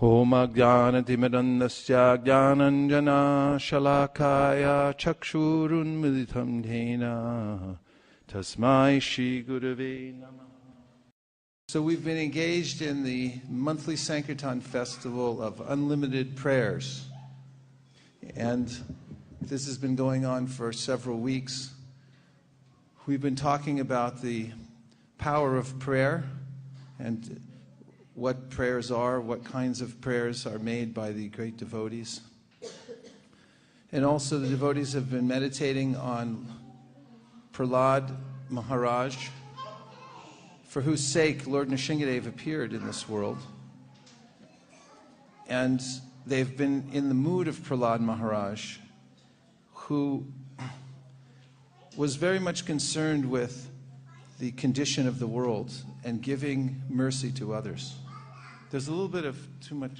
Om Ajnanatimirandasya Jnananjana Shalakaya Chakshurunmilitam Dhena Tasmai Shri Gurave Namah. So we've been engaged in the monthly Sankirtan festival of unlimited prayers. And this has been going on for several weeks. We've been talking about the power of prayer and what prayers are, what kinds of prayers are made by the great devotees. And also the devotees have been meditating on Prahlad Maharaj, for whose sake Lord Nrsimhan appeared in this world. And they've been in the mood of Prahlad Maharaj, who was very much concerned with the condition of the world and giving mercy to others. There's a little bit of too much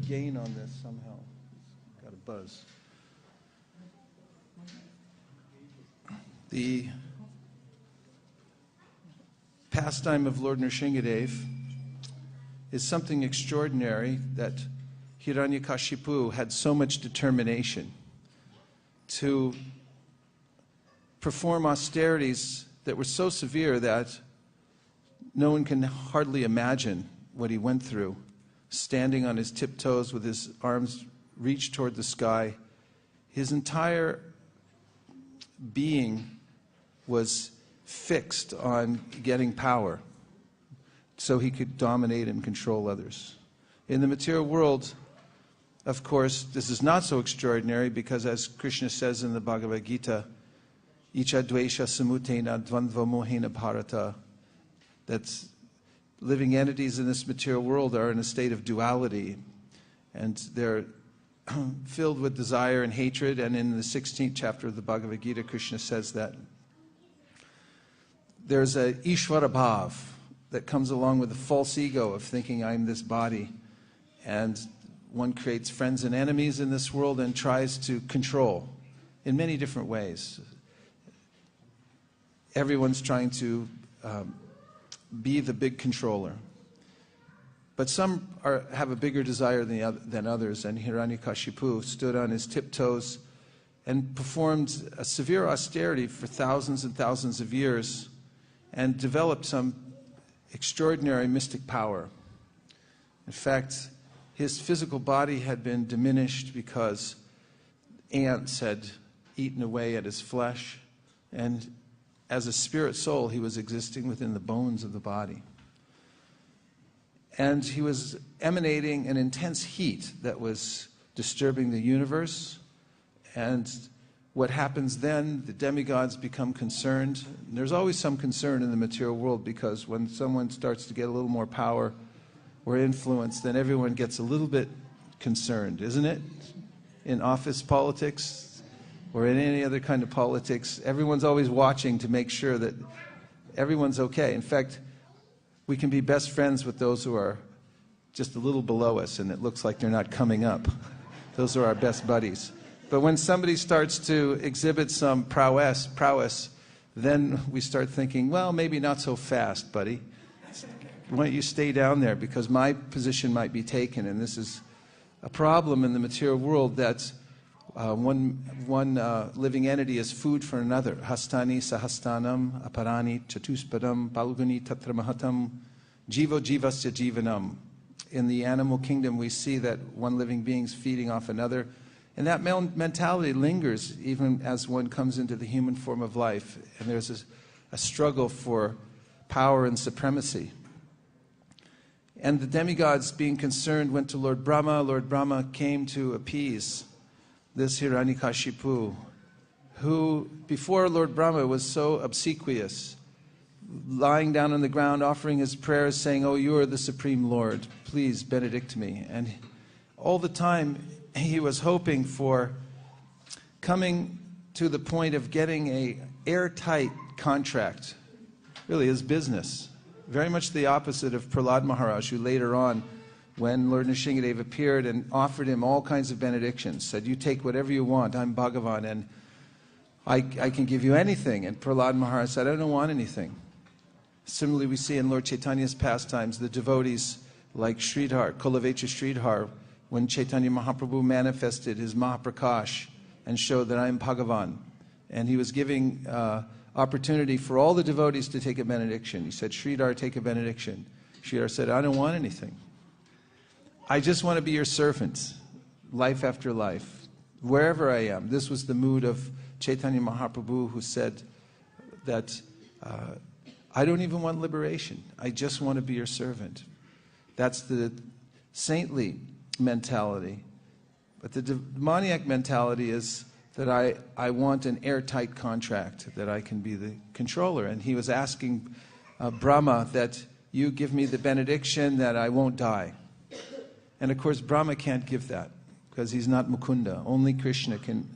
gain on this somehow. It's got a buzz. The pastime of Lord Nrsimhan is something extraordinary, that Hiranyakashipu had so much determination to perform austerities that were so severe that no one can hardly imagine what he went through, standing on his tiptoes with his arms reached toward the sky. His entire being was fixed on getting power so he could dominate and control others. In the material world, of course, this is not so extraordinary because, as Krishna says in the Bhagavad Gita, Icha dvesha samutena dvandva mohena bharata, that living entities in this material world are in a state of duality, and they're filled with desire and hatred. And in the 16th chapter of the Bhagavad Gita, Krishna says that there's a Ishvara Bhav that comes along with the false ego of thinking I'm this body, and one creates friends and enemies in this world and tries to control in many different ways. Everyone's trying to be the big controller. But some have a bigger desire than others, and Hiranyakashipu stood on his tiptoes and performed a severe austerity for thousands and thousands of years and developed some extraordinary mystic power. In fact, his physical body had been diminished because ants had eaten away at his flesh, and as a spirit soul, he was existing within the bones of the body. And he was emanating an intense heat that was disturbing the universe. And what happens then, the demigods become concerned. And there's always some concern in the material world, because when someone starts to get a little more power or influence, then everyone gets a little bit concerned, isn't it? In office politics, or in any other kind of politics, everyone's always watching to make sure that everyone's okay. In fact, we can be best friends with those who are just a little below us and it looks like they're not coming up. Those are our best buddies. But when somebody starts to exhibit some prowess, then we start thinking, well, maybe not so fast, buddy. Why don't you stay down there, because my position might be taken. And this is a problem in the material world, that one living entity is food for another. Hastani sahastanam aparani chatuspadam palguni tatra mahatam jivo jivasya jivanam. In the animal kingdom, we see that one living being is feeding off another. And that mentality lingers even as one comes into the human form of life. And there's a struggle for power and supremacy. And the demigods, being concerned, went to Lord Brahma. Lord Brahma came to appease this Hiranyakashipu, who before Lord Brahma was so obsequious, lying down on the ground, offering his prayers, saying, "Oh, you are the Supreme Lord, please benedict me." And all the time he was hoping for coming to the point of getting an airtight contract, really his business. Very much the opposite of Prahlad Maharaj, who later on, when Lord Nrsimhan appeared and offered him all kinds of benedictions, said, "You take whatever you want, I'm Bhagavan, and I can give you anything." And Prahlad Maharaj said, "I don't want anything." Similarly, we see in Lord Chaitanya's pastimes the devotees like Sridhar, Kulavecha Sridhar, when Chaitanya Mahaprabhu manifested his Mahaprakash and showed that I am Bhagavan. And he was giving opportunity for all the devotees to take a benediction. He said, Sridhar, take a benediction. Sridhar said, I don't want anything. I just want to be your servant, life after life, wherever I am. This was the mood of Chaitanya Mahaprabhu, who said that I don't even want liberation. I just want to be your servant. That's the saintly mentality. But the demoniac mentality is that I want an airtight contract, that I can be the controller. And he was asking Brahma that you give me the benediction that I won't die. And of course, Brahma can't give that because he's not Mukunda. Only Krishna can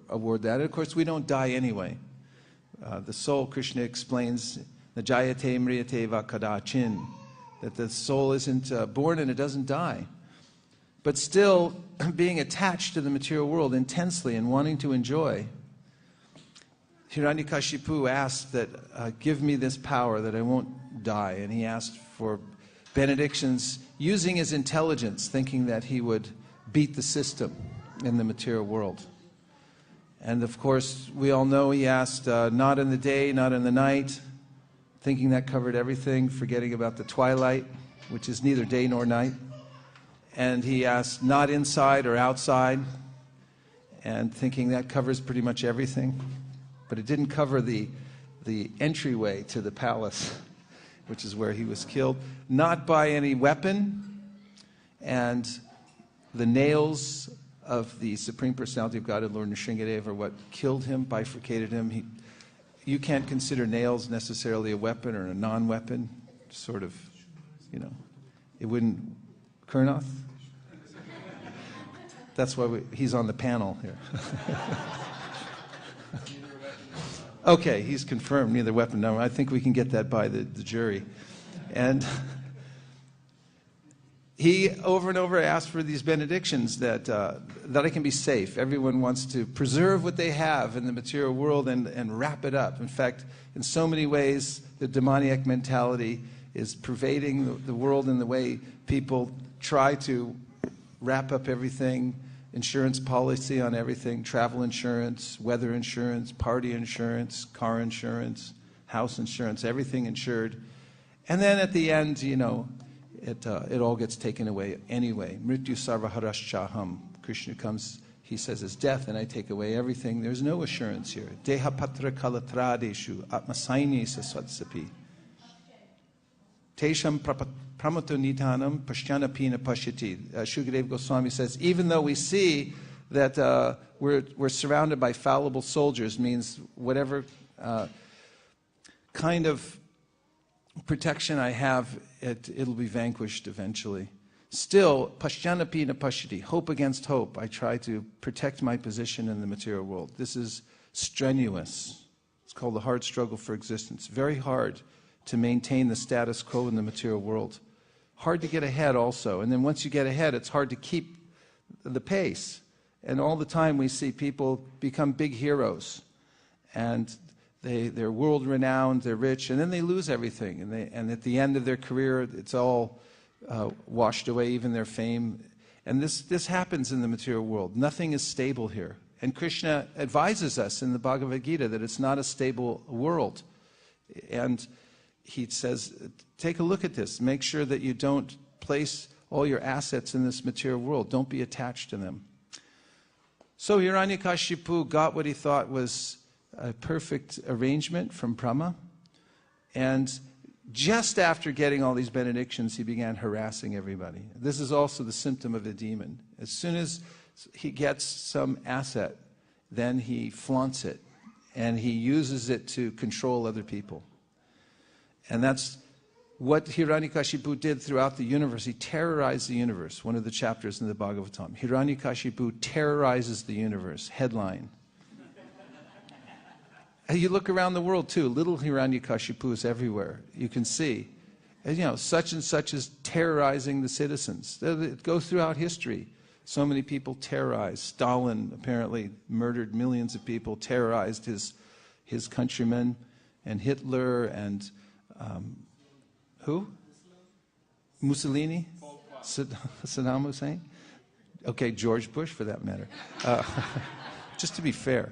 award that. And of course, we don't die anyway. The soul, Krishna explains, Najayate mriyate va kadachin, that the soul isn't born and it doesn't die. But still, being attached to the material world intensely and wanting to enjoy, Hiranyakashipu asked that, give me this power that I won't die. And he asked for benedictions using his intelligence, thinking that he would beat the system in the material world. And of course, we all know he asked, not in the day, not in the night, thinking that covered everything, forgetting about the twilight, which is neither day nor night. And he asked, not inside or outside, and thinking that covers pretty much everything. But it didn't cover the entryway to the palace, which is where he was killed. Not by any weapon, and the nails of the Supreme Personality of Godhead, Lord Nrsimhan, are what killed him, bifurcated him. You can't consider nails necessarily a weapon or a non-weapon, sort of, it wouldn't. Kurnath? That's why he's on the panel here. Okay, he's confirmed, neither weapon. No, I think we can get that by the jury. And he over and over asked for these benedictions that I can be safe. Everyone wants to preserve what they have in the material world and wrap it up. In fact, in so many ways, the demoniac mentality is pervading the world in the way people try to wrap up everything, insurance policy on everything, travel insurance, weather insurance, party insurance, car insurance, house insurance, everything insured. And then at the end, it all gets taken away anyway. Mrityu sarvaharaschaham. Krishna comes, he says, it's death, and I take away everything. There's no assurance here. Deha patra kalatradeshu atmasaini sasvatsapi. Tesham pramato nidhanam pashyanapina pashyati. Shukadev Goswami says, even though we see that we're surrounded by fallible soldiers, means whatever kind of protection I have, it'll be vanquished eventually. Still, pashyanapina pashyati, hope against hope. I try to protect my position in the material world. This is strenuous. It's called the hard struggle for existence. Very hard to maintain the status quo in the material world. Hard to get ahead also. And then once you get ahead, it's hard to keep the pace. And all the time we see people become big heroes. And they're world-renowned, they're rich, and then they lose everything. And at the end of their career, it's all washed away, even their fame. And this happens in the material world. Nothing is stable here. And Krishna advises us in the Bhagavad Gita that it's not a stable world. And he says, take a look at this. Make sure that you don't place all your assets in this material world. Don't be attached to them. So Hiranyakashipu got what he thought was a perfect arrangement from Brahma. And just after getting all these benedictions, he began harassing everybody. This is also the symptom of a demon. As soon as he gets some asset, then he flaunts it. And he uses it to control other people. And that's what Hiranyakashipu did throughout the universe. He terrorized the universe. One of the chapters in the Bhagavatam. Hiranyakashipu terrorizes the universe. Headline. And you look around the world too. Little Hiranyakashipus everywhere. You can see. And, such and such is terrorizing the citizens. It goes throughout history. So many people terrorized. Stalin apparently murdered millions of people, terrorized his countrymen, and Hitler and who? Mussolini? Saddam Hussein? Okay, George Bush for that matter. Just to be fair.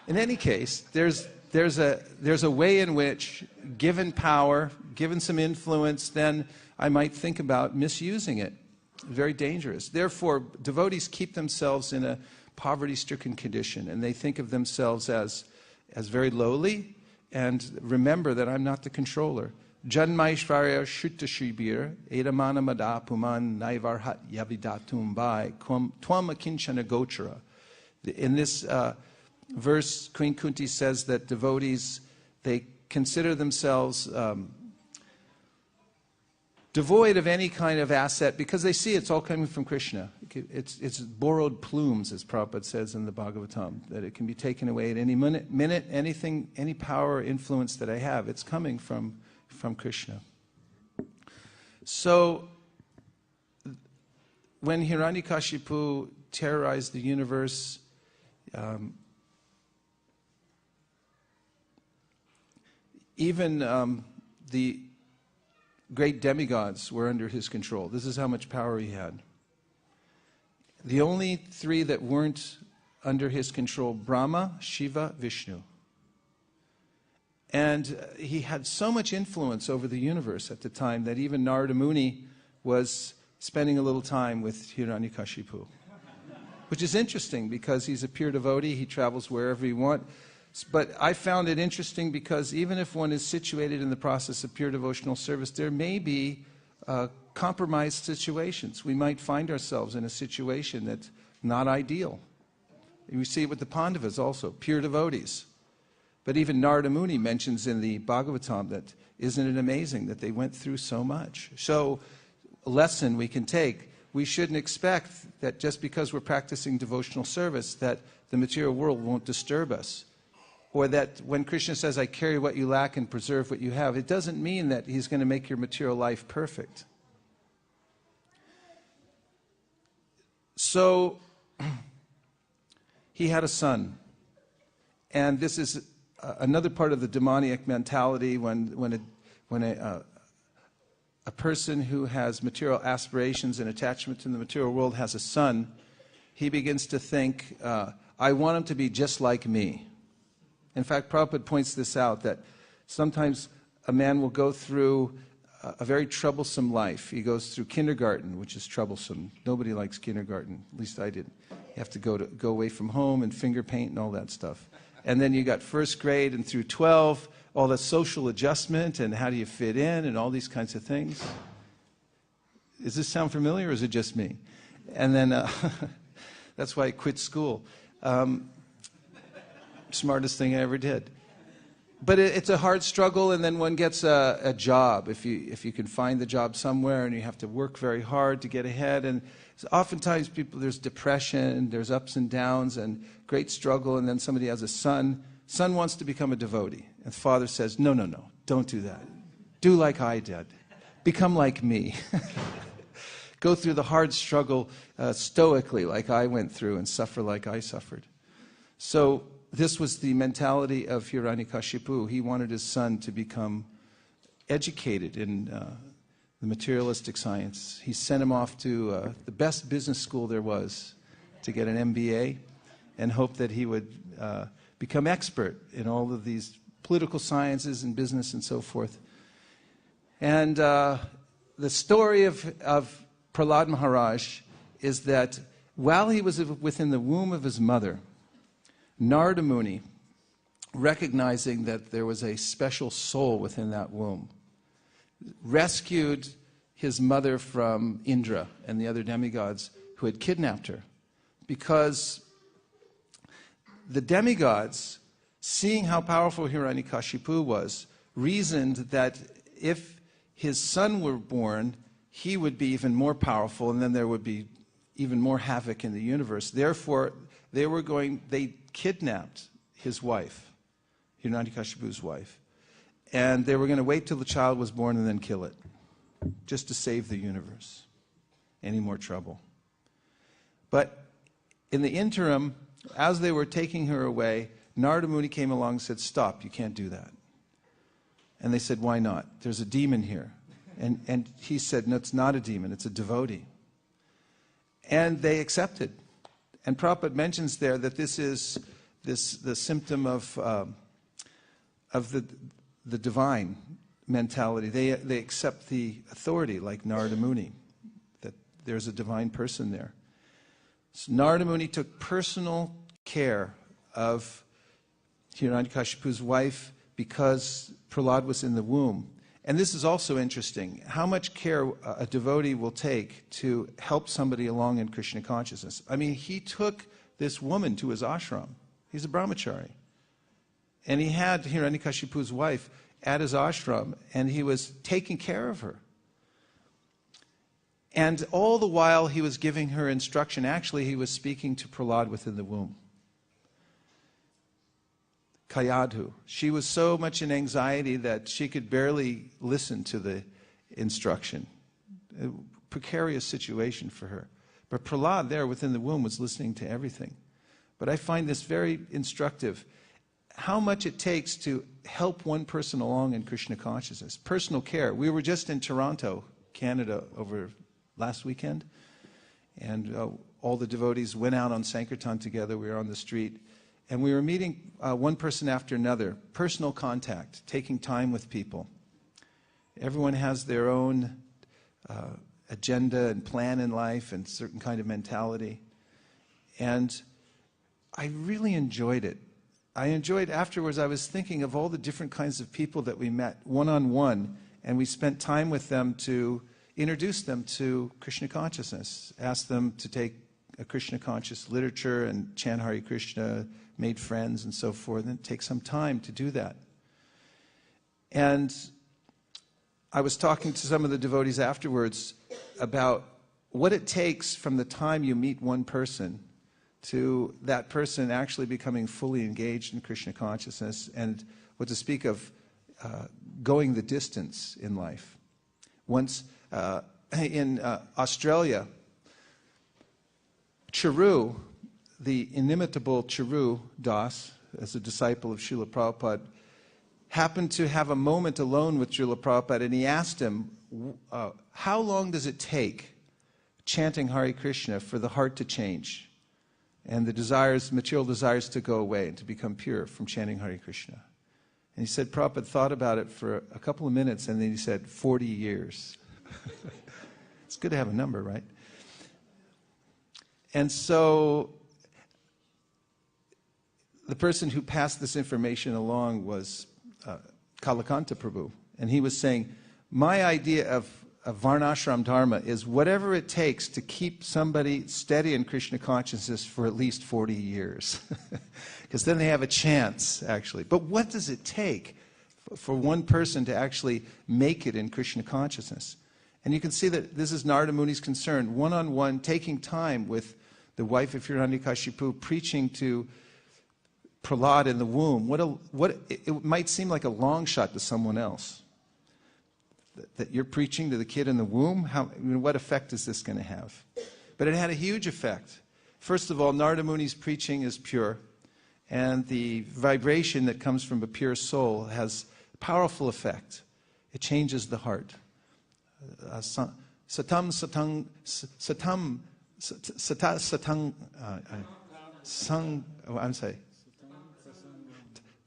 In any case, there's a way in which, given power, given some influence, then I might think about misusing it. Very dangerous. Therefore, devotees keep themselves in a poverty-stricken condition, and they think of themselves as very lowly, and remember that I'm not the controller. Janmaishvarya Shutta Shibir, Edamana Mada Puman Naivarhat Yavidatum Bai, Twam Akinchana Gochara. In this verse, Queen Kunti says that devotees, they consider themselves devoid of any kind of asset because they see it's all coming from Krishna. It's borrowed plumes, as Prabhupada says in the Bhagavatam, that it can be taken away at any minute, anything, any power or influence that I have, it's coming from Krishna. So, when Hiranyakashipu terrorized the universe, even the great demigods were under his control. This is how much power he had. The only three that weren't under his control, Brahma, Shiva, Vishnu. And he had so much influence over the universe at the time that even Narada Muni was spending a little time with Hiranyakashipu. Which is interesting because he's a pure devotee, he travels wherever he wants. But I found it interesting because even if one is situated in the process of pure devotional service, there may be compromised situations. We might find ourselves in a situation that's not ideal. We see it with the Pandavas also, pure devotees. But even Narada Muni mentions in the Bhagavatam that, isn't it amazing that they went through so much? So, a lesson we can take, we shouldn't expect that just because we're practicing devotional service that the material world won't disturb us. Or that when Krishna says, I carry what you lack and preserve what you have, it doesn't mean that he's going to make your material life perfect. So, he had a son. And this is another part of the demoniac mentality when a person who has material aspirations and attachment in the material world has a son, he begins to think, I want him to be just like me. In fact, Prabhupada points this out, that sometimes a man will go through a very troublesome life. He goes through kindergarten, which is troublesome. Nobody likes kindergarten, at least I didn't. You have to go away from home and finger paint and all that stuff. And then you got first grade and through 12, all the social adjustment and how do you fit in and all these kinds of things. Does this sound familiar or is it just me? And then that's why I quit school. Smartest thing I ever did. But it's a hard struggle, and then one gets a job if you can find the job somewhere, and you have to work very hard to get ahead. And oftentimes there's depression, there's ups and downs, and great struggle. And then somebody has a son. Son wants to become a devotee, and the father says, no, don't do that. Do like I did. Become like me. Go through the hard struggle stoically, like I went through, and suffer like I suffered. So this was the mentality of Hiranyakashipu. He wanted his son to become educated in the materialistic science. He sent him off to the best business school there was to get an MBA and hoped that he would become expert in all of these political sciences and business and so forth. And the story of Prahlad Maharaj is that while he was within the womb of his mother, Narada Muni, recognizing that there was a special soul within that womb, rescued his mother from Indra and the other demigods who had kidnapped her. Because the demigods, seeing how powerful Hiranyakashipu was, reasoned that if his son were born, he would be even more powerful, and then there would be even more havoc in the universe. Therefore, they kidnapped his wife, Hiranyakashipu's wife, and they were going to wait till the child was born and then kill it, just to save the universe. Any more trouble. But in the interim, as they were taking her away, Narada Muni came along and said, stop, you can't do that. And they said, why not? There's a demon here. And he said, no, it's not a demon, it's a devotee. And they accepted. And Prabhupada mentions there that this is the symptom of the divine mentality. They accept the authority, like Narada Muni, that there's a divine person there. So Narada Muni took personal care of Hiranyakashipu's wife because Prahlad was in the womb. And this is also interesting, how much care a devotee will take to help somebody along in Krishna consciousness. I mean, he took this woman to his ashram. He's a brahmachari. And he had Hiranyakashipu's wife at his ashram, and he was taking care of her. And all the while he was giving her instruction. Actually, he was speaking to Prahlad within the womb. Kayadhu. She was so much in anxiety that she could barely listen to the instruction. A precarious situation for her. But Prahlad there within the womb was listening to everything. But I find this very instructive. How much it takes to help one person along in Krishna consciousness. Personal care. We were just in Toronto, Canada, over last weekend. And all the devotees went out on Sankirtan together. We were on the street. And we were meeting one person after another, personal contact, taking time with people. Everyone has their own agenda and plan in life and certain kind of mentality. And I really enjoyed it. I enjoyed afterwards, I was thinking of all the different kinds of people that we met one-on-one, and we spent time with them to introduce them to Krishna consciousness, ask them to take a Krishna conscious literature and chant Hare Krishna, made friends and so forth, and take some time to do that. And I was talking to some of the devotees afterwards about what it takes from the time you meet one person to that person actually becoming fully engaged in Krishna consciousness, and what to speak of going the distance in life. Once in Australia, Charu, the inimitable Charu Das, as a disciple of Srila Prabhupada, happened to have a moment alone with Srila Prabhupada, and he asked him, how long does it take chanting Hare Krishna for the heart to change and the desires, material desires, to go away and to become pure from chanting Hare Krishna? And he said Prabhupada thought about it for a couple of minutes, and then he said 40 years. It's good to have a number, right? And so the person who passed this information along was Kalakanta Prabhu. And he was saying, my idea of Varnashram Dharma is whatever it takes to keep somebody steady in Krishna consciousness for at least 40 years. Because then they have a chance, actually. But what does it take for one person to actually make it in Krishna consciousness? And you can see that this is Narada Muni's concern, one-on-one, taking time with the wife of Hiranyakashipu, preaching to Prahlad in the womb. It might seem like a long shot to someone else. That you're preaching to the kid in the womb? What effect is this going to have? But it had a huge effect. First of all, Narada Muni's preaching is pure, and the vibration that comes from a pure soul has a powerful effect. It changes the heart.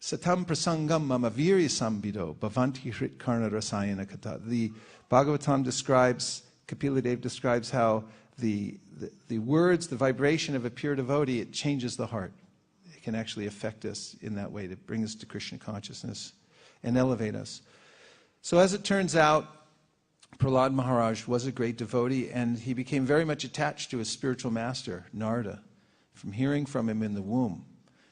Satam prasangam mama virya sambido bhavanti hrit karna rasayana kata. The Bhagavatam describes, Kapila Dev describes how the words, the vibration of a pure devotee, it changes the heart. It can actually affect us in that way to bring us to Krishna consciousness and elevate us. So as it turns out, Prahlad Maharaj was a great devotee, and he became very much attached to his spiritual master, Narada, from hearing from him in the womb.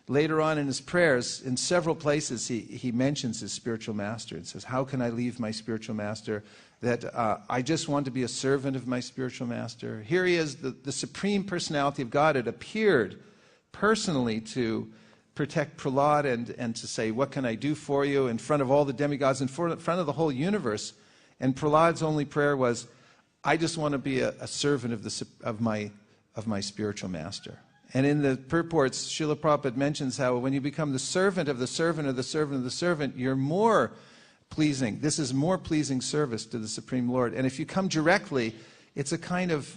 Later on in his prayers, in several places, he mentions his spiritual master and says, how can I leave my spiritual master? That I just want to be a servant of my spiritual master. Here he is, the Supreme Personality of God had appeared personally to protect Prahlad and to say, what can I do for you, in front of all the demigods, in front of the whole universe. And Prahlad's only prayer was, I just want to be a servant of my spiritual master. And in the purports, Srila Prabhupada mentions how when you become the servant of the servant of the servant of the servant, you're more pleasing. This is more pleasing service to the Supreme Lord. And if you come directly, it's a kind of,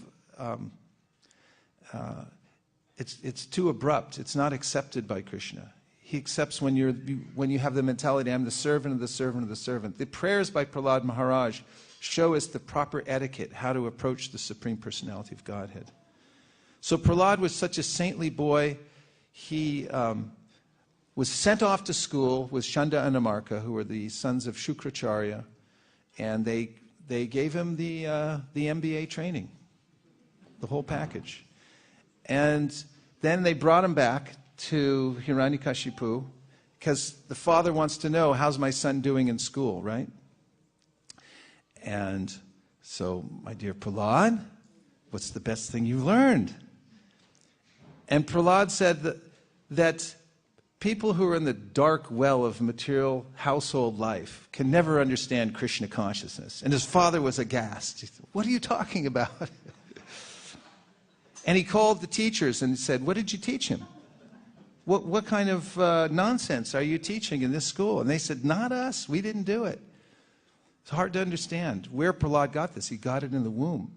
it's too abrupt. It's not accepted by Krishna. He accepts when you have the mentality, I'm the servant of the servant of the servant. The prayers by Prahlad Maharaj show us the proper etiquette, how to approach the Supreme Personality of Godhead. So Prahlad was such a saintly boy. He was sent off to school with Chanda and Amarka, who were the sons of Shukracharya, and they gave him the MBA training, the whole package. And then they brought him back to Hiranyakashipu because the father wants to know, how's my son doing in school, right? And so, my dear Prahlad, what's the best thing you learned? And Prahlad said that people who are in the dark well of material household life can never understand Krishna consciousness. And his father was aghast. He said, what are you talking about? And he called the teachers and said, what did you teach him? What kind of nonsense are you teaching in this school? And they said, not us. We didn't do it. It's hard to understand where Prahlad got this. He got it in the womb.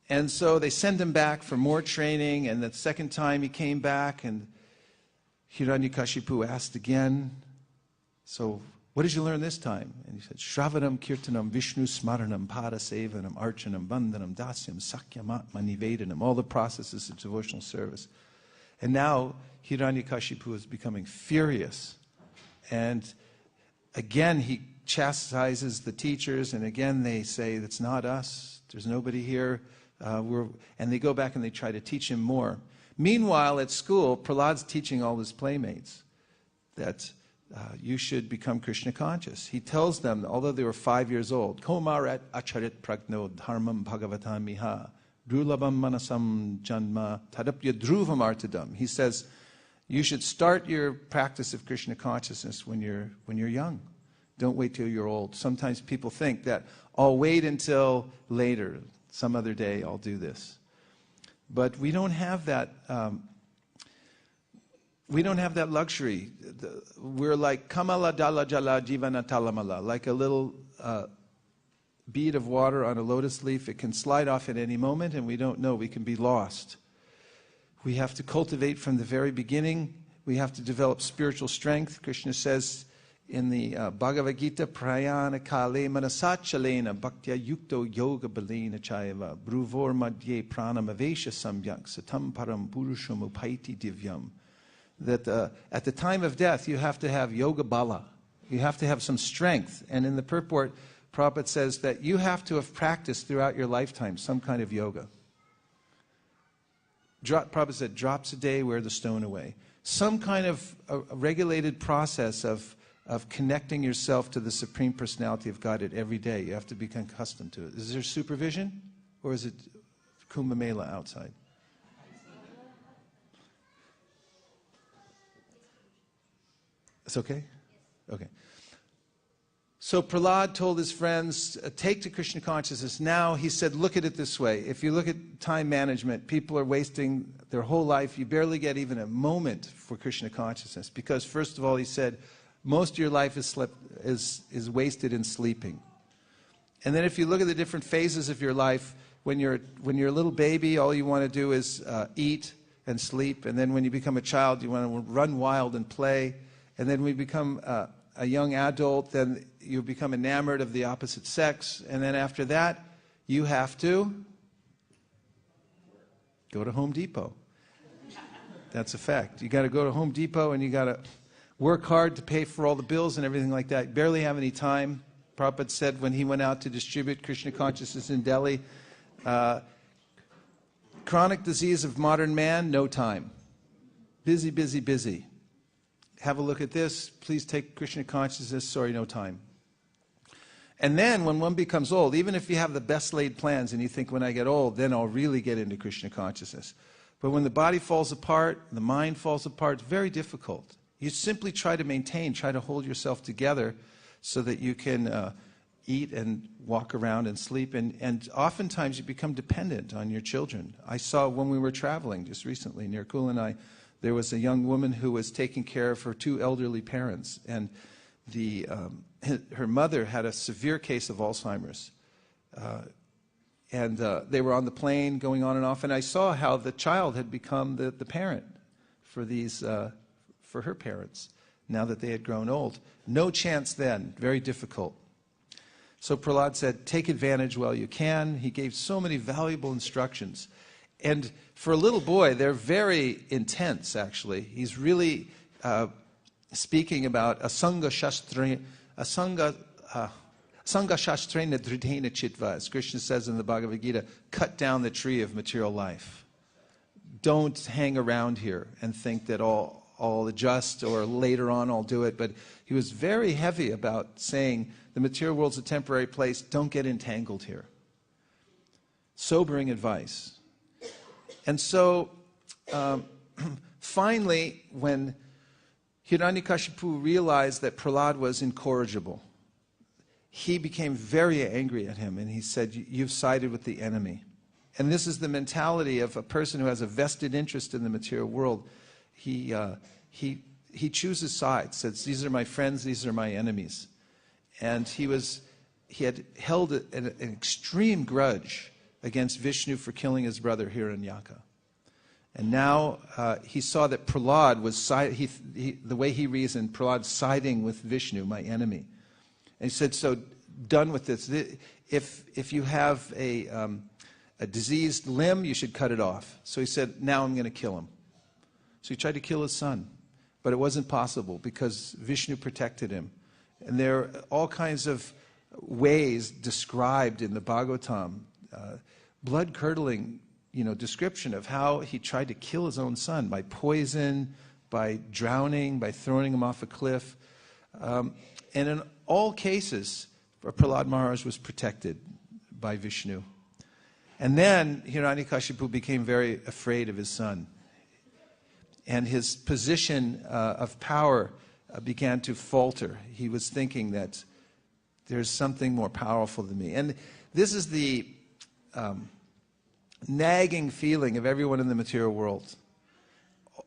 And so they send him back for more training, and the second time he came back, and Hiranyakashipu asked again, so what did you learn this time? And he said, Shravanam, Kirtanam, Vishnu Smaranam, Padasevanam, Archanam, Bandhanam, Dasyam, Sakyamatma, Nivedanam, all the processes of devotional service. And now Hiranyakashipu is becoming furious. And again, he chastises the teachers, and again they say, it's not us, there's nobody here. And they go back and they try to teach him more. Meanwhile, at school, Prahlad's teaching all his playmates that you should become Krishna conscious. He tells them, although they were 5 years old, Komarat acharit pragno dharmam bhagavatam miha drulabam manasam janma tadapya dhruvam artadam. He says, you should start your practice of Krishna consciousness when you're young. Don't wait till you're old. Sometimes people think that I'll wait until later. Some other day I'll do this. But we don't have that. We don't have that luxury. We're like kamala dala jala jivana talamala, like a little bead of water on a lotus leaf. It can slide off at any moment, and we don't know. We can be lost. We have to cultivate from the very beginning. We have to develop spiritual strength. Krishna says in the Bhagavad Gita, prayana kale manasachalena bhaktya yukto yoga balena chayava bruvor madhye pranamavesha samyak satam param purusham upaiti divyam. That at the time of death, you have to have yoga bala. You have to have some strength. And in the purport, Prabhupada says that you have to have practiced throughout your lifetime some kind of yoga. Prabhupada said, drops a day wear the stone away. Some kind of a regulated process of connecting yourself to the Supreme Personality of Godhead every day. You have to become accustomed to it. Is there supervision? Or is it Kumbh Mela outside? It's okay? Okay. So Prahlad told his friends, take to Krishna consciousness. Now he said, look at it this way. If you look at time management, people are wasting their whole life. You barely get even a moment for Krishna consciousness. Because first of all, he said, most of your life is wasted in sleeping. And then if you look at the different phases of your life, when you're a little baby, all you want to do is eat and sleep. And then when you become a child, you want to run wild and play. And then when you become a young adult, then you become enamored of the opposite sex. And then after that, you have to go to Home Depot. That's a fact. You got to go to Home Depot and you got to work hard to pay for all the bills and everything like that. Barely have any time. Prabhupada said when he went out to distribute Krishna consciousness in Delhi, chronic disease of modern man, no time. Busy, busy, busy. Have a look at this. Please take Krishna consciousness. Sorry, no time. And then when one becomes old, even if you have the best laid plans and you think when I get old, then I'll really get into Krishna consciousness. But when the body falls apart, the mind falls apart, it's very difficult. You simply try to maintain, try to hold yourself together so that you can eat and walk around and sleep. And oftentimes you become dependent on your children. I saw when we were traveling just recently, Nirkul and I, there was a young woman who was taking care of her two elderly parents. And her mother had a severe case of Alzheimer's. And they were on the plane going on and off, and I saw how the child had become the parent for for her parents, now that they had grown old. No chance then, very difficult. So Prahlad said, take advantage while you can. He gave so many valuable instructions. And for a little boy, they're very intense, actually. He's really speaking about asanga shastrena dridhena chitva, as Krishna says in the Bhagavad Gita, cut down the tree of material life. Don't hang around here and think that I'll adjust or later on I'll do it. But he was very heavy about saying the material world's a temporary place. Don't get entangled here. Sobering advice. And so finally, when Hiranyakashipu realized that Prahlad was incorrigible, he became very angry at him, and he said, you've sided with the enemy. And this is the mentality of a person who has a vested interest in the material world. He chooses sides, says, these are my friends, these are my enemies. And he had held an extreme grudge against Vishnu for killing his brother Hiranyaka. And now he saw that Prahlad was, the way he reasoned, Prahlad siding with Vishnu, my enemy. And he said, so done with this. If you have a diseased limb, you should cut it off. So he said, now I'm going to kill him. So he tried to kill his son. But it wasn't possible because Vishnu protected him. And there are all kinds of ways described in the Bhagavatam, blood-curdling description of how he tried to kill his own son by poison, by drowning, by throwing him off a cliff. And in all cases, Prahlad Maharaj was protected by Vishnu. And then Hiranyakashipu became very afraid of his son. And his position of power began to falter. He was thinking that there's something more powerful than me. And this is the nagging feeling of everyone in the material world.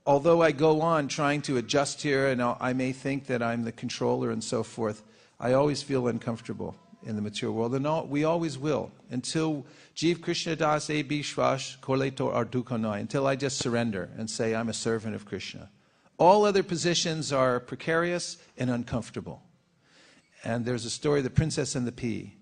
Although I go on trying to adjust here, and I may think that I'm the controller and so forth, I always feel uncomfortable in the material world, and we always will, until Jeev Krishna Das E Bishwash Korletor Ardukanai, until I just surrender and say I'm a servant of Krishna. All other positions are precarious and uncomfortable. And there's a story, The Princess and the Pea,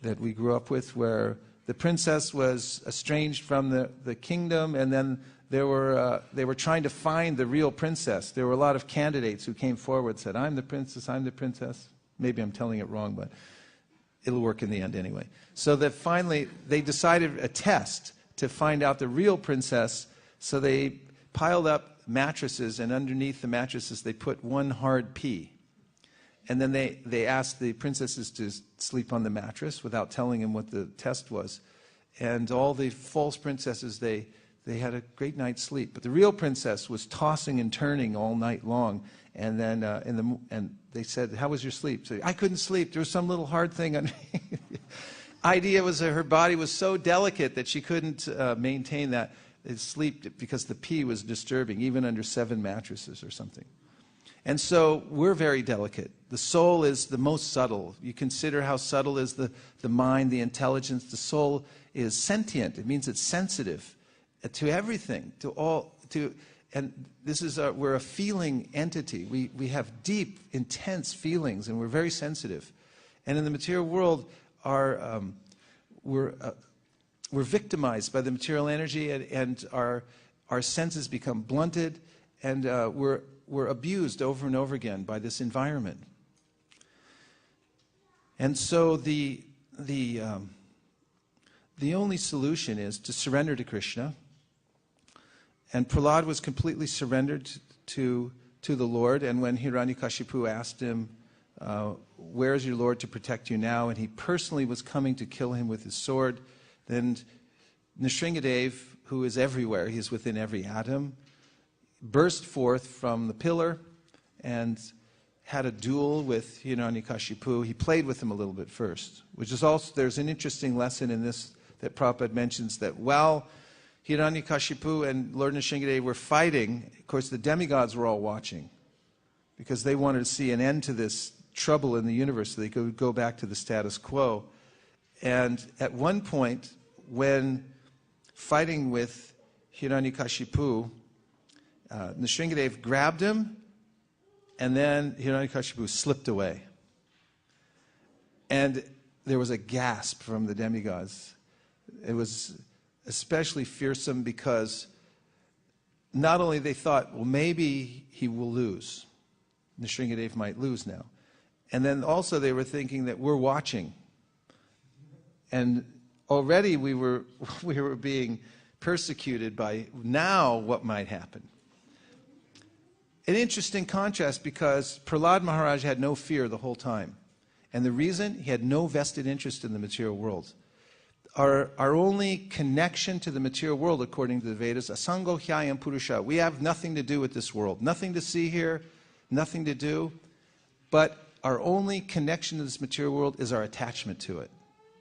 that we grew up with, where the princess was estranged from the kingdom, and then they were trying to find the real princess. There were a lot of candidates who came forward and said, I'm the princess, I'm the princess. Maybe I'm telling it wrong, but it'll work in the end anyway. So that finally they decided a test to find out the real princess. So they piled up mattresses, and underneath the mattresses they put one hard pea. And then they asked the princesses to sleep on the mattress without telling them what the test was. And all the false princesses, they had a great night's sleep. But the real princess was tossing and turning all night long. And then and they said, how was your sleep? So, I couldn't sleep. There was some little hard thing underneath. Idea was that her body was so delicate that she couldn't maintain that sleep because the pea was disturbing, even under 7 mattresses or something. And so we're very delicate. The soul is the most subtle. You consider how subtle is the mind, the intelligence. The soul is sentient. It means it's sensitive to everything, and this is we're a feeling entity. We have deep, intense feelings, and we're very sensitive. And in the material world, we're victimized by the material energy, and our senses become blunted, and we're abused over and over again by this environment. And so the only solution is to surrender to Krishna. And Prahlad was completely surrendered to the Lord. And when Hiranyakashipu asked him, where is your Lord to protect you now? And he personally was coming to kill him with his sword. Then Nrsimhan, who is everywhere, he is within every atom, burst forth from the pillar and had a duel with Hiranyakashipu. He played with him a little bit first, which is also, there's an interesting lesson in this that Prabhupada mentions, that while Hiranyakashipu and Lord Nrsimhan were fighting, of course the demigods were all watching. because they wanted to see an end to this trouble in the universe so they could go back to the status quo. And at one point, when fighting with Hiranyakashipu, Nrsimhadev grabbed him, and then Hiranyakashipu slipped away. And there was a gasp from the demigods. It was especially fearsome because not only they thought, well, maybe he will lose. Nrsimhadev might lose now. And then also they were thinking that we're watching. And already we were being persecuted by now what might happen. An interesting contrast, because Prahlad Maharaj had no fear the whole time. And the reason, he had no vested interest in the material world. Our only connection to the material world, according to the Vedas, asango hyayam purusha. We have nothing to do with this world. Nothing to see here, nothing to do. But our only connection to this material world is our attachment to it.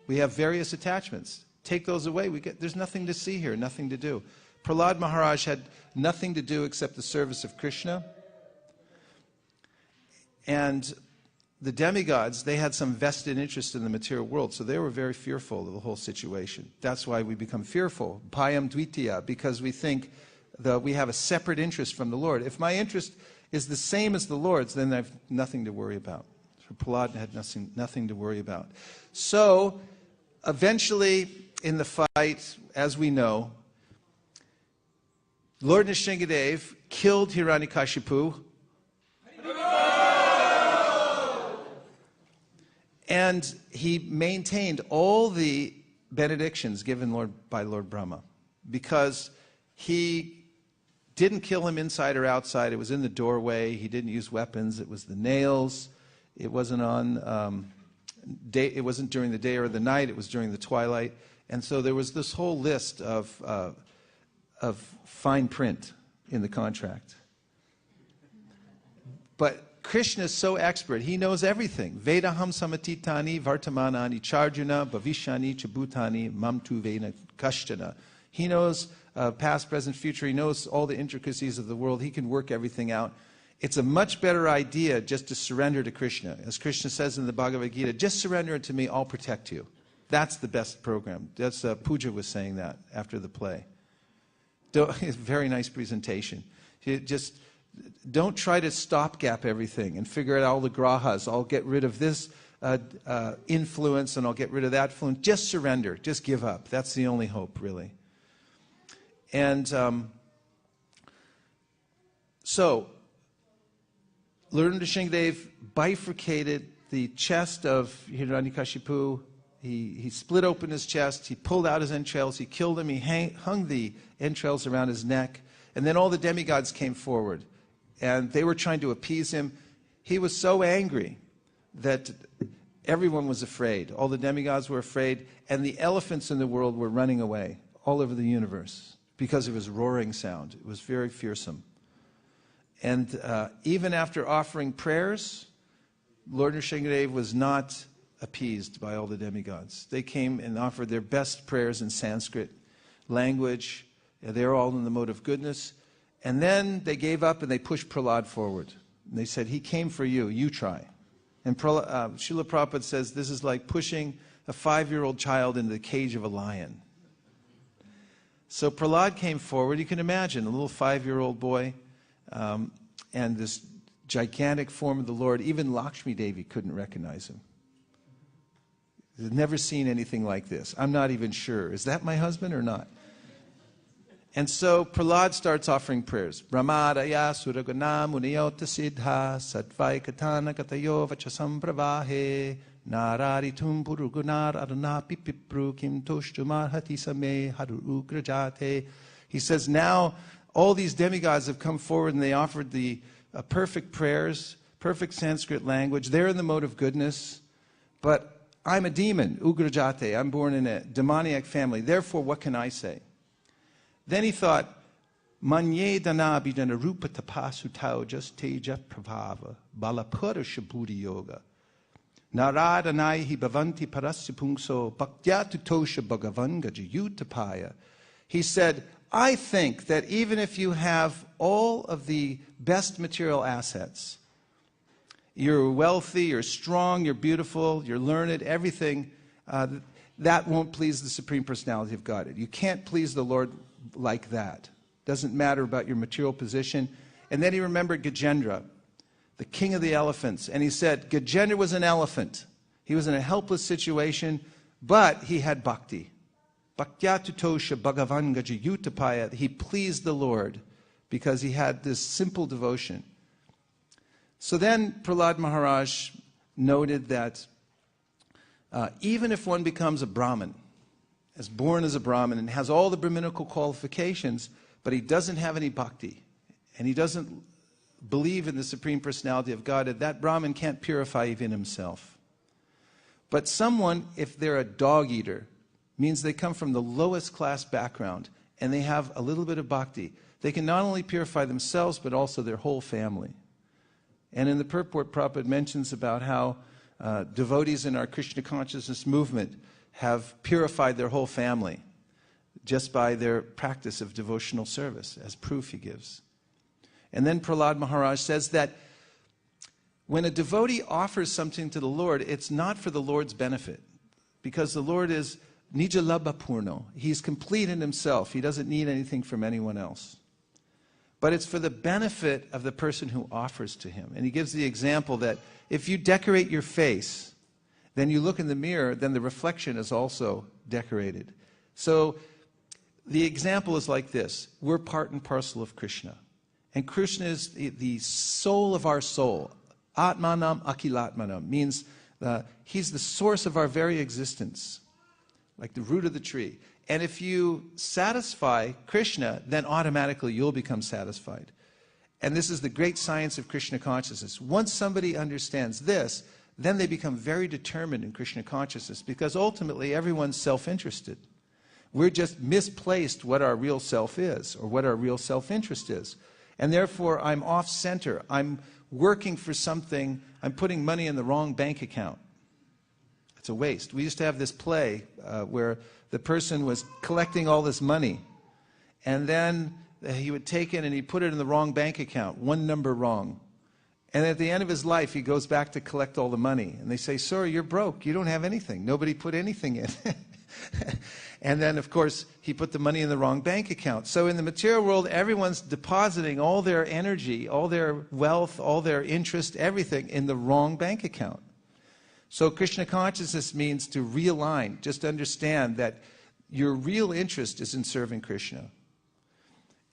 We have various attachments. Take those away, there's nothing to see here, nothing to do. Prahlad Maharaj had nothing to do except the service of Krishna. And the demigods, they had some vested interest in the material world, so they were very fearful of the whole situation. That's why we become fearful. Bhayam dvitiya, because we think that we have a separate interest from the Lord. If my interest is the same as the Lord's, then I have nothing to worry about. So Prahlad had nothing to worry about. So, eventually, in the fight, as we know, Lord Nrsimhadev killed Hiranyakashipu. And he maintained all the benedictions given by Lord Brahma, because he didn't kill him inside or outside. It was in the doorway. He didn't use weapons. It was the nails. It wasn't it wasn't during the day or the night. It was during the twilight. And so there was this whole list of fine print in the contract. But Krishna is so expert. He knows everything. Vedaham samatitani vartamanani charjuna bhavishani chabutani mamtu vena kashtana. He knows past, present, future. He knows all the intricacies of the world. He can work everything out. It's a much better idea just to surrender to Krishna. As Krishna says in the Bhagavad Gita, just surrender it to me, I'll protect you. That's the best program. That's Pooja was saying that after the play. Very nice presentation. Just don't try to stopgap everything and figure out all the grahas. I'll get rid of this influence and I'll get rid of that influence. Just surrender. Just give up. That's the only hope, really. And so, Lord Nrsimhadev bifurcated the chest of Hiranyakashipu. He split open his chest. He pulled out his entrails. He killed him. He hung the entrails around his neck. And then all the demigods came forward. And they were trying to appease him. He was so angry that everyone was afraid. All the demigods were afraid. And the elephants in the world were running away all over the universe because of his roaring sound. It was very fearsome. And even after offering prayers, Lord Nrsimhadev was not appeased by all the demigods. They came and offered their best prayers in Sanskrit language. They were all in the mode of goodness. And then they gave up and they pushed Prahlad forward. And they said, he came for you, you try. And Srila Prabhupada says this is like pushing a 5-year-old child into the cage of a lion. So Prahlad came forward. You can imagine, a little 5-year-old boy, and this gigantic form of the Lord. Even Lakshmi Devi couldn't recognize him. They've never seen anything like this. I'm not even sure. Is that my husband or not? And so Prahlad starts offering prayers. Brahmadaya suragana muniyota siddha satvai katana katayo vachasam pravahe nararitum purugunar aruna pipipru kim toshtumar hati same haru ugrajate. He says, now all these demigods have come forward and they offered the perfect prayers, perfect Sanskrit language. They're in the mode of goodness. But I'm a demon, ugrajate. I'm born in a demoniac family. Therefore, what can I say? Then he thought, Manye dana bidana rupa tapasutao just teja pravava balapura shabudi yoga. Naradanai hi bhavanti parasipungso bhaktya tutosha bhagavanga jayutapaya. He said, I think that even if you have all of the best material assets, you're wealthy, you're strong, you're beautiful, you're learned, everything, that won't please the Supreme Personality of Godhead. You can't please the Lord like that. Doesn't matter about your material position. And then he remembered Gajendra, the king of the elephants. And he said, Gajendra was an elephant. He was in a helpless situation, but he had bhakti. Bhaktyatutosha Bhagavan Gajayutapaya. He pleased the Lord because he had this simple devotion. So then Prahlad Maharaj noted that even if one becomes a Brahmin, is born as a Brahmin and has all the Brahminical qualifications, but he doesn't have any bhakti, and he doesn't believe in the Supreme Personality of Godhead, that Brahmin can't purify even himself. But someone, if they're a dog eater, means they come from the lowest class background, and they have a little bit of bhakti. They can not only purify themselves, but also their whole family. And in the purport, Prabhupada mentions about how devotees in our Krishna consciousness movement have purified their whole family just by their practice of devotional service, as proof he gives. And then Prahlad Maharaj says that when a devotee offers something to the Lord, it's not for the Lord's benefit, because the Lord is Nijalabha Purno. He's complete in himself. He doesn't need anything from anyone else. But it's for the benefit of the person who offers to him. And he gives the example that if you decorate your face, then you look in the mirror, then the reflection is also decorated. So the example is like this. We're part and parcel of Krishna. And Krishna is the soul of our soul. Atmanam Akilatmanam means he's the source of our very existence, like the root of the tree. And if you satisfy Krishna, then automatically you'll become satisfied. And this is the great science of Krishna consciousness. Once somebody understands this, then they become very determined in Krishna consciousness, because ultimately everyone's self-interested. We're just misplaced what our real self is, or what our real self-interest is. And therefore I'm off-center. I'm working for something. I'm putting money in the wrong bank account. It's a waste. We used to have this play where the person was collecting all this money, and then he would take it and he'd put it in the wrong bank account, one number wrong. And at the end of his life, he goes back to collect all the money. And they say, sir, you're broke. You don't have anything. Nobody put anything in. And then, of course, he put the money in the wrong bank account. So in the material world, everyone's depositing all their energy, all their wealth, all their interest, everything in the wrong bank account. So Krishna consciousness means to realign. Just understand that your real interest is in serving Krishna.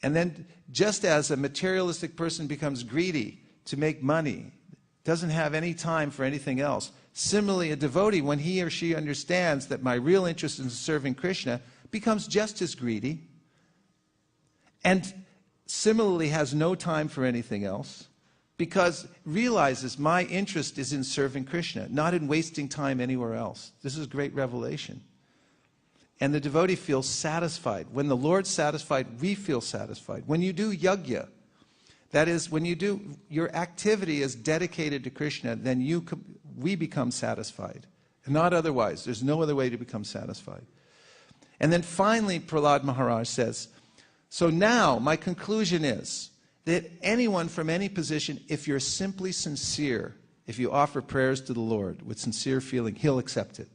And then just as a materialistic person becomes greedy to make money, doesn't have any time for anything else, similarly a devotee, when he or she understands that my real interest is in serving Krishna, becomes just as greedy, and similarly has no time for anything else, because realizes my interest is in serving Krishna, not in wasting time anywhere else. This is great revelation. And the devotee feels satisfied. When the Lord's satisfied, we feel satisfied. When you do yajna, that is, when you do, your activity is dedicated to Krishna, then we become satisfied. And not otherwise. There's no other way to become satisfied. And then finally, Prahlad Maharaj says, so now my conclusion is that anyone from any position, if you're simply sincere, if you offer prayers to the Lord with sincere feeling, he'll accept it.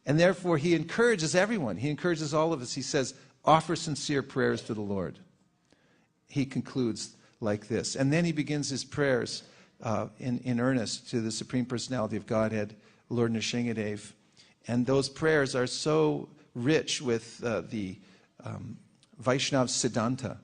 And therefore, he encourages everyone. He encourages all of us. He says, offer sincere prayers to the Lord. He concludes like this. And then he begins his prayers in earnest to the Supreme Personality of Godhead, Lord Nrsimhadev. And those prayers are so rich with the Vaishnava Siddhanta.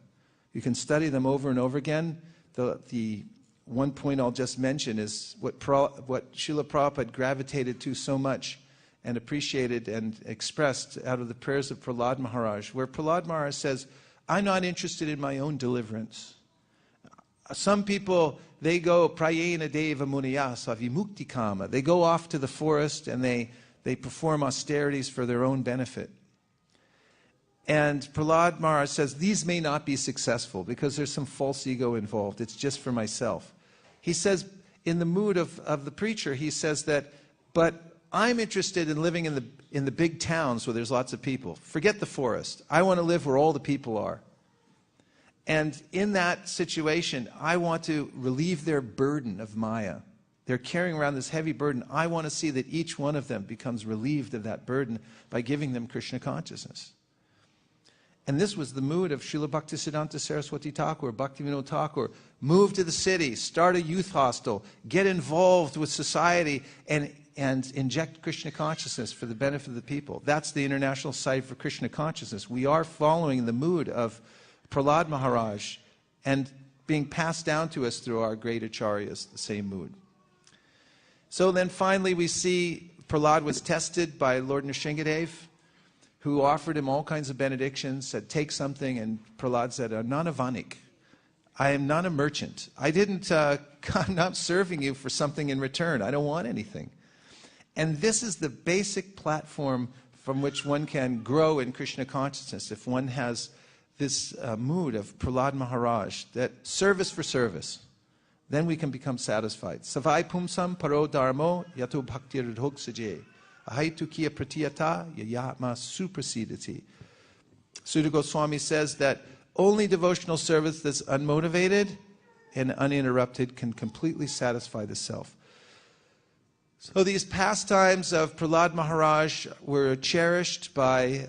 You can study them over and over again. The one point I'll just mention is what Srila Prabhupada gravitated to so much and appreciated and expressed out of the prayers of Prahlad Maharaj, where Prahlad Maharaj says, I'm not interested in my own deliverance. Some people, they go prayena deva muniyasa vimukti kama. They go off to the forest and they perform austerities for their own benefit. And Prahlad Maharaj says, these may not be successful because there's some false ego involved. It's just for myself. He says, in the mood of the preacher, he says that, but I'm interested in living in the big towns where there's lots of people. Forget the forest. I want to live where all the people are. And in that situation, I want to relieve their burden of Maya. They're carrying around this heavy burden. I want to see that each one of them becomes relieved of that burden by giving them Krishna consciousness. And this was the mood of Srila Bhaktisiddhanta Saraswati Thakur, Bhaktivinoda Thakur. Move to the city, start a youth hostel, get involved with society, and inject Krishna consciousness for the benefit of the people. That's the International Society for Krishna Consciousness. We are following the mood of Prahlad Maharaj and being passed down to us through our great acharyas, the same mood. So then finally we see Prahlad was tested by Lord Nrsimhadev, who offered him all kinds of benedictions, said, take something, and Prahlad said, I'm not a vanik. I am not a merchant. I'm not serving you for something in return. I don't want anything. And this is the basic platform from which one can grow in Krishna consciousness, if one has this mood of Prahlad Maharaj, that service for service. Then we can become satisfied. Savai pumsam paro dharmo yato bhaktir dhok saje. Ahaitu kiya pratiyata yayatma suprasidati. Sudha Goswami says that only devotional service that's unmotivated and uninterrupted can completely satisfy the self. So these pastimes of Prahlad Maharaj were cherished by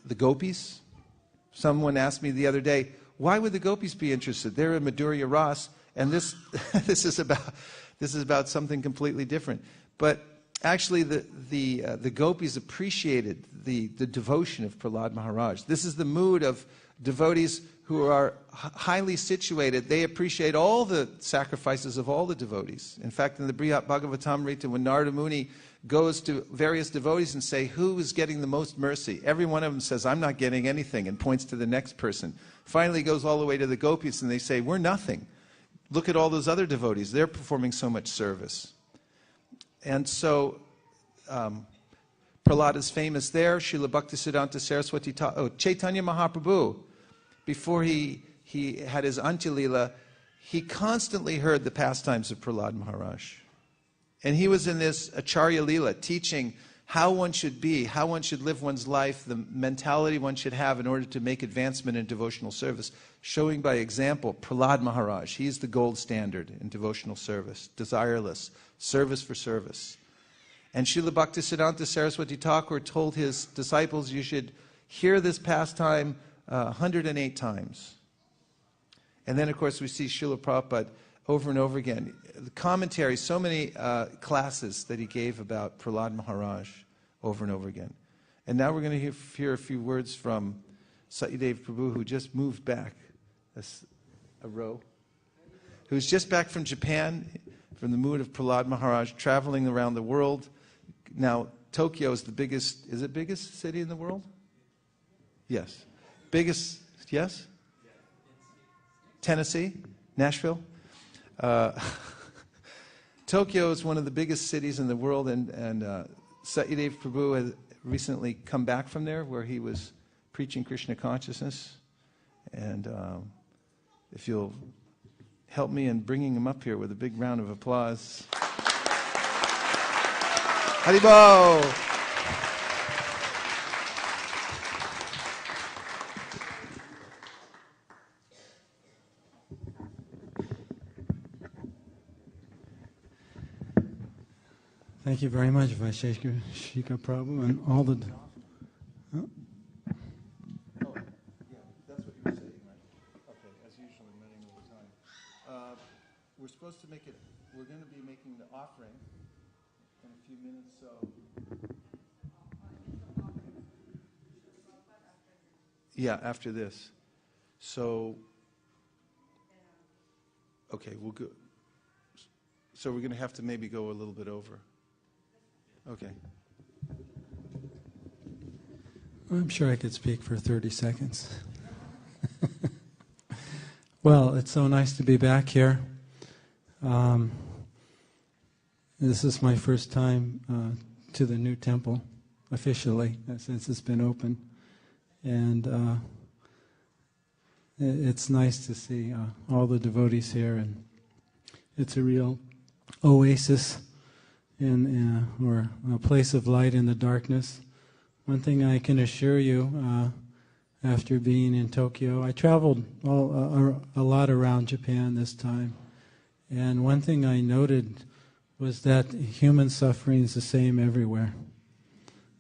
the gopis. Someone asked me the other day, why would the gopis be interested? They're in Madhurya Ras, and this is about something completely different. But actually, the gopis appreciated the devotion of Prahlad Maharaj. This is the mood of devotees who are highly situated. They appreciate all the sacrifices of all the devotees. In fact, in the Brihat Bhagavatamrita, when Narada Muni goes to various devotees and say, who is getting the most mercy? Every one of them says, I'm not getting anything, and points to the next person. Finally, he goes all the way to the gopis, and they say, we're nothing. Look at all those other devotees. They're performing so much service. And so, Prahlad is famous there. Srila Bhaktisiddhanta Saraswati Chaitanya Mahaprabhu, before he had his Antya-lila, he constantly heard the pastimes of Prahlad Maharaj. And he was in this Acharya Lila, teaching how one should be, how one should live one's life, the mentality one should have in order to make advancement in devotional service, showing by example Prahlad Maharaj. He's the gold standard in devotional service, desireless, service for service. And Srila Bhaktisiddhanta Saraswati Thakur told his disciples, you should hear this pastime 108 times. And then, of course, we see Srila Prabhupada over and over again. The commentary, so many classes that he gave about Prahlad Maharaj over and over again. And now we're going to hear a few words from Satyadev Prabhu, who just moved back a row, who's just back from Japan, from the mood of Prahlad Maharaj, traveling around the world. Now, Tokyo is the biggest, is it biggest city in the world? Yes. Biggest, yes? Tennessee? Nashville? Tokyo is one of the biggest cities in the world, and Satyadev Prabhu has recently come back from there, where he was preaching Krishna consciousness. And if you'll help me in bringing him up here with a big round of applause. Haribo! Thank you very much, Vaisesika Prabhu, and all the... Oh, yeah, that's what you were saying, right? Okay, as usual, I'm running over time. We're supposed to make it, we're going to be making the offering in a few minutes, so... Yeah, after this. So, okay, we'll go. So we're going to have to maybe go a little bit over. Okay. I'm sure I could speak for 30 seconds. Well, it's so nice to be back here. This is my first time to the new temple, officially, since it's been open. And it's nice to see all the devotees here, and it's a real oasis or a place of light in the darkness. One thing I can assure you, after being in Tokyo, I traveled a lot around Japan this time, and one thing I noted was that human suffering is the same everywhere.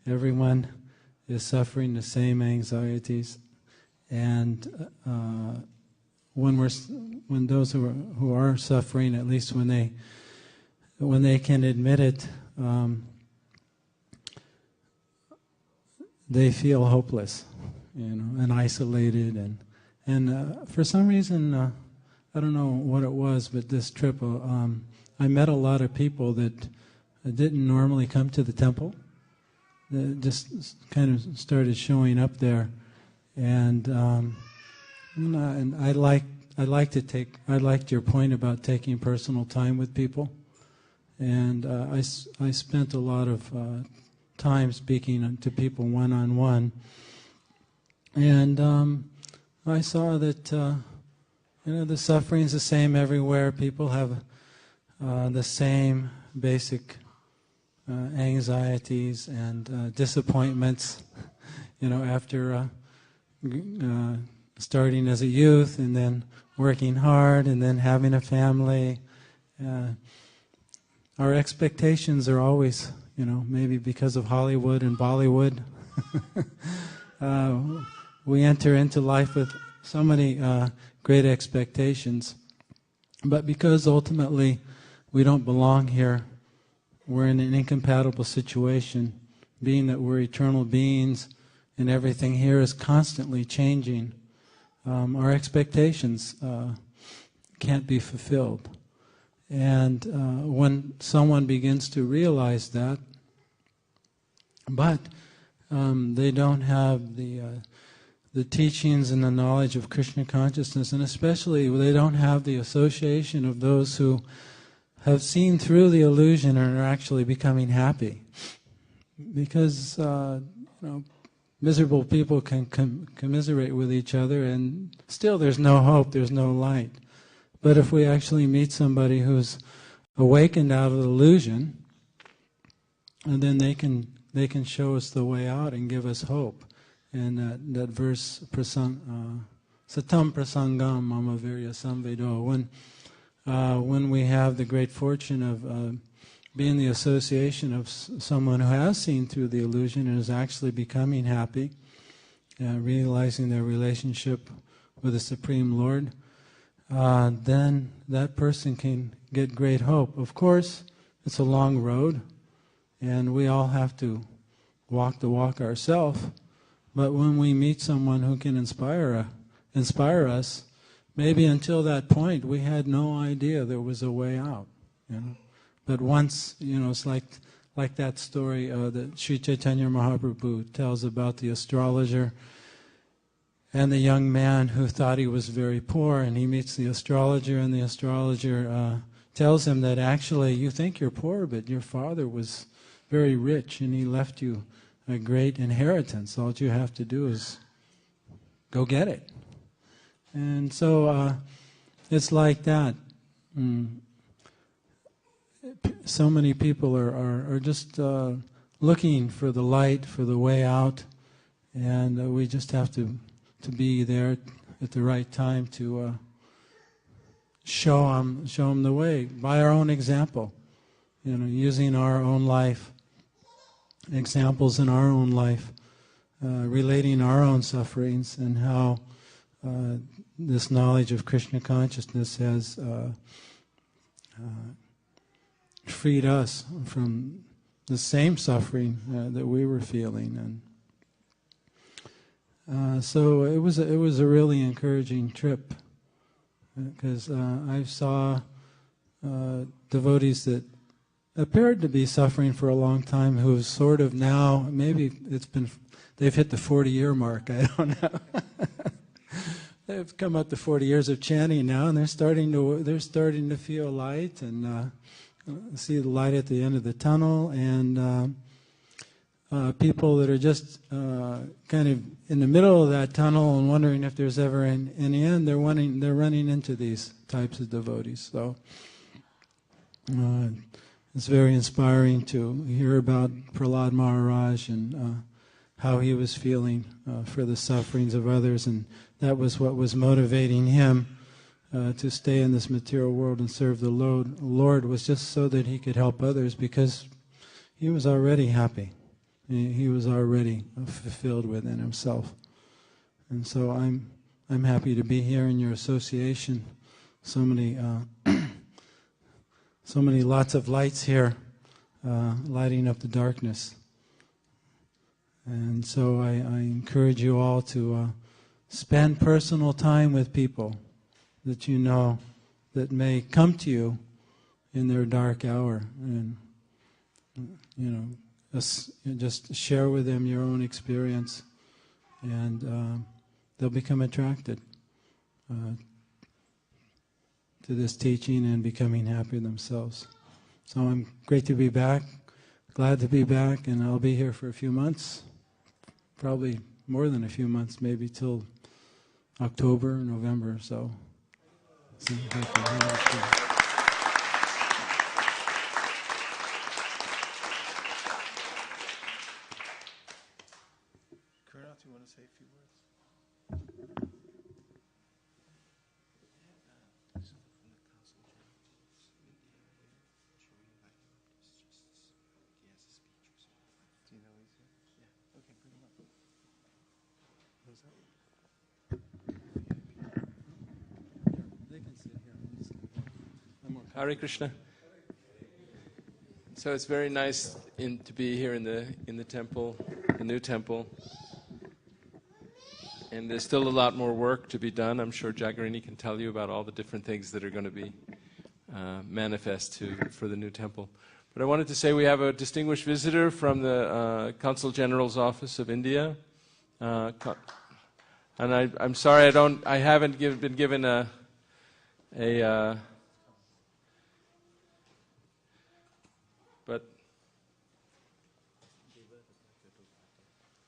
Everyone is suffering the same anxieties, and when those who are suffering, at least when they can admit it, they feel hopeless, and isolated, and for some reason, I don't know what it was, but this trip, I met a lot of people that didn't normally come to the temple. That just kind of started showing up there, and I liked your point about taking personal time with people, and I spent a lot of time speaking to people one-on-one, and I saw that the suffering's the same everywhere. People have the same basic anxieties and disappointments, after starting as a youth and then working hard and then having a family. Our expectations are always, maybe because of Hollywood and Bollywood, we enter into life with so many great expectations. But because ultimately we don't belong here, we're in an incompatible situation, being that we're eternal beings and everything here is constantly changing. Our expectations can't be fulfilled. And when someone begins to realize that, but they don't have the teachings and the knowledge of Krishna consciousness, and especially they don't have the association of those who have seen through the illusion and are actually becoming happy. Because miserable people can commiserate with each other, and still there's no hope, there's no light. But if we actually meet somebody who's awakened out of the illusion, and then they can show us the way out and give us hope. And that verse, satam prasangam mama virya samvedo, when we have the great fortune of being the association of someone who has seen through the illusion and is actually becoming happy, realizing their relationship with the Supreme Lord, then that person can get great hope. Of course, it's a long road, and we all have to walk the walk ourselves. But when we meet someone who can inspire us, maybe until that point we had no idea there was a way out. But once, it's like that story that Sri Chaitanya Mahaprabhu tells about the astrologer and the young man who thought he was very poor, and he meets the astrologer, and the astrologer tells him that actually you think you're poor, but your father was very rich and he left you a great inheritance. All you have to do is go get it. And so it's like that. So many people are just looking for the light, for the way out, and we just have to be there at the right time to show them the way by our own example. Using our own life, examples in our own life, relating our own sufferings and how this knowledge of Krishna consciousness has freed us from the same suffering that we were feeling, and so it was a really encouraging trip, because I saw devotees that appeared to be suffering for a long time, who sort of now, maybe they've hit the 40-year mark, I don't know. They've come up to 40 years of chanting now, and they're starting to feel light and see the light at the end of the tunnel. And people that are just kind of in the middle of that tunnel and wondering if there's ever any end, they're running into these types of devotees. So it's very inspiring to hear about Prahlad Maharaj and how he was feeling for the sufferings of others, and that was what was motivating him to stay in this material world and serve the Lord was just so that he could help others, because he was already happy. He was already fulfilled within himself. And so I'm happy to be here in your association. So many lots of lights here lighting up the darkness. And so I encourage you all to spend personal time with people that you know that may come to you in their dark hour, and just share with them your own experience, and they'll become attracted to this teaching and becoming happy themselves. So I'm great to be back, glad to be back, and I'll be here for a few months, probably more than a few months, maybe till October, November, so. Kurnath, you want to say a few words? Do you know he's here? Yeah. Okay, bring him up. Who's that? They can sit here. Hare Krishna. So it's very nice to be here in the temple, the new temple. And there's still a lot more work to be done. I'm sure Jagarini can tell you about all the different things that are going to be manifest for the new temple. But I wanted to say we have a distinguished visitor from the Consul General's Office of India. And I'm sorry I haven't been given a but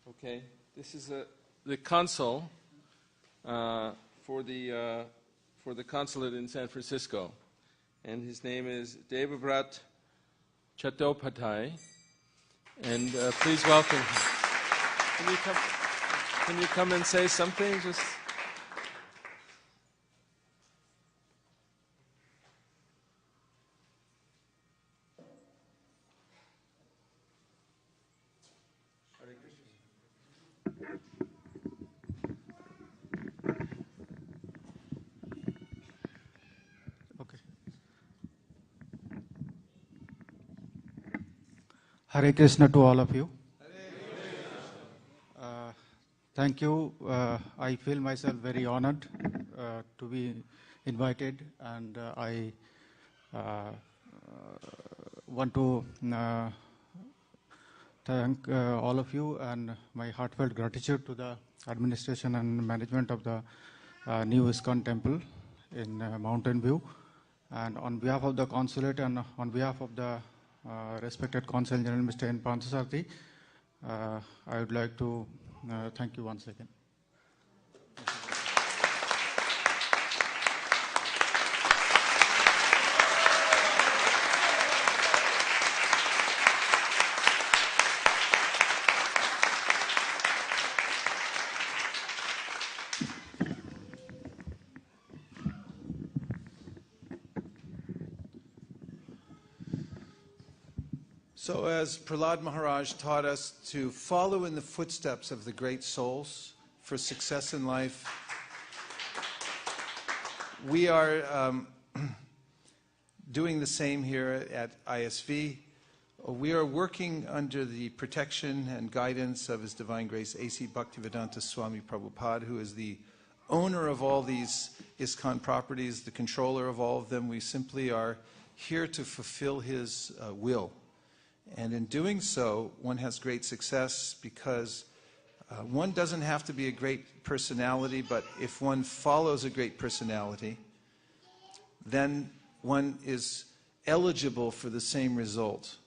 okay, this is the consul for the consulate in San Francisco, and his name is Devabrat Chattopadhyay, and please welcome him. Can you come and say something? Just. Hare Krishna to all of you. Thank you. I feel myself very honored to be invited, and I want to thank all of you, and my heartfelt gratitude to the administration and management of the new ISKCON temple in Mountain View. And on behalf of the consulate and on behalf of the respected Consul General Mr. N. Pansasarthi, I would like to thank you once again. So as Prahlad Maharaj taught us to follow in the footsteps of the great souls for success in life, we are doing the same here at ISV. We are working under the protection and guidance of His Divine Grace A.C. Bhaktivedanta Swami Prabhupada, who is the owner of all these ISKCON properties, the controller of all of them. We simply are here to fulfill His will. And in doing so, one has great success because one doesn't have to be a great personality, but if one follows a great personality, then one is eligible for the same result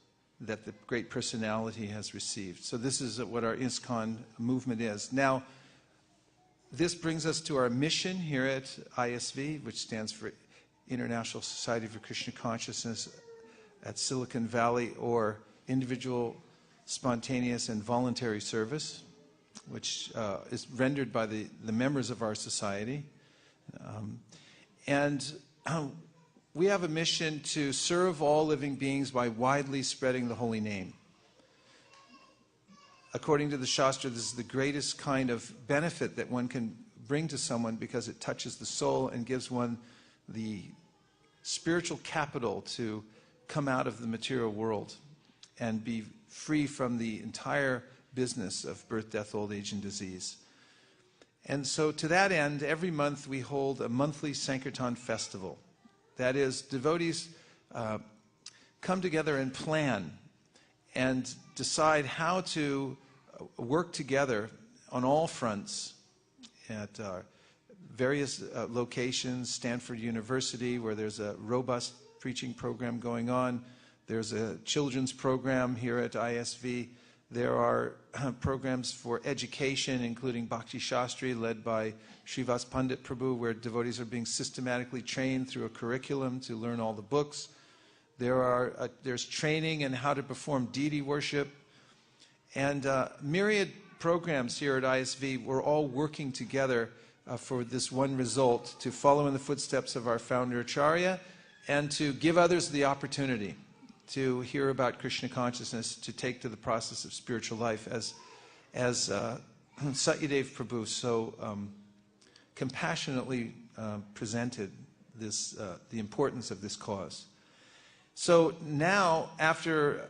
that the great personality has received. So this is what our ISKCON movement is. Now, this brings us to our mission here at ISV, which stands for International Society for Krishna Consciousness at Silicon Valley, or Individual, Spontaneous, and Voluntary Service, which is rendered by the members of our society. And we have a mission to serve all living beings by widely spreading the holy name. According to the Shastra, this is the greatest kind of benefit that one can bring to someone because it touches the soul and gives one the spiritual capital to come out of the material world and be free from the entire business of birth, death, old age, and disease. And so to that end, every month we hold a monthly Sankirtan festival. That is, devotees come together and plan and decide how to work together on all fronts at various locations, Stanford University, where there's a robust preaching program going on. There's a children's program here at ISV. There are programs for education, including Bhakti Shastri, led by Srivas Pandit Prabhu, where devotees are being systematically trained through a curriculum to learn all the books. There's training in how to perform deity worship. And myriad programs here at ISV, we're all working together for this one result, to follow in the footsteps of our founder Acharya and to give others the opportunity to hear about Krishna consciousness, to take to the process of spiritual life, as Satyadev Prabhu so compassionately presented this, the importance of this cause. So now, after,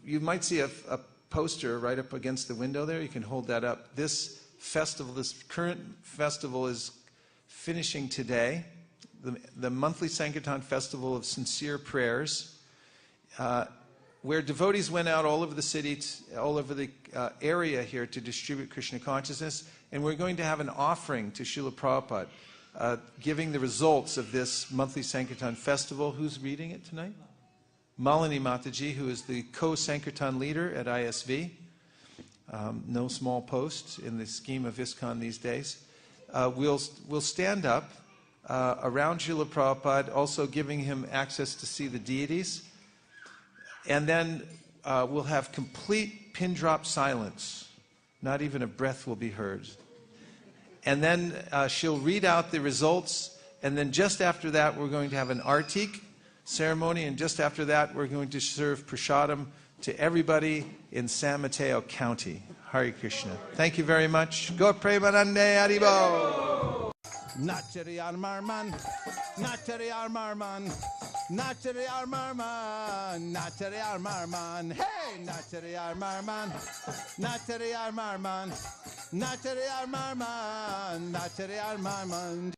you might see a poster right up against the window there. You can hold that up. This festival, this current festival, is finishing today. The monthly Sankirtan Festival of Sincere Prayers, where devotees went out all over the city, all over the area here to distribute Krishna consciousness. And we're going to have an offering to Srila Prabhupada, giving the results of this monthly Sankirtan Festival. Who's reading it tonight? Malini Mataji, who is the co-Sankirtan leader at ISV. No small post in the scheme of ISKCON these days. We'll stand up around Srila Prabhupada, also giving him access to see the deities. And then we'll have complete pin drop silence. Not even a breath will be heard. And then she'll read out the results. And then just after that, we're going to have an artik ceremony. And just after that, we're going to serve prasadam to everybody in San Mateo County. Hare Krishna. Thank you very much. Go Premanande Haribo. Nachari Armarman, Nachari Armarman, Nachari Armarman, Nachari Armarman, hey, Nachari Armarman, Nachari Armarman, Nachari Armarman, Nachari Armarman.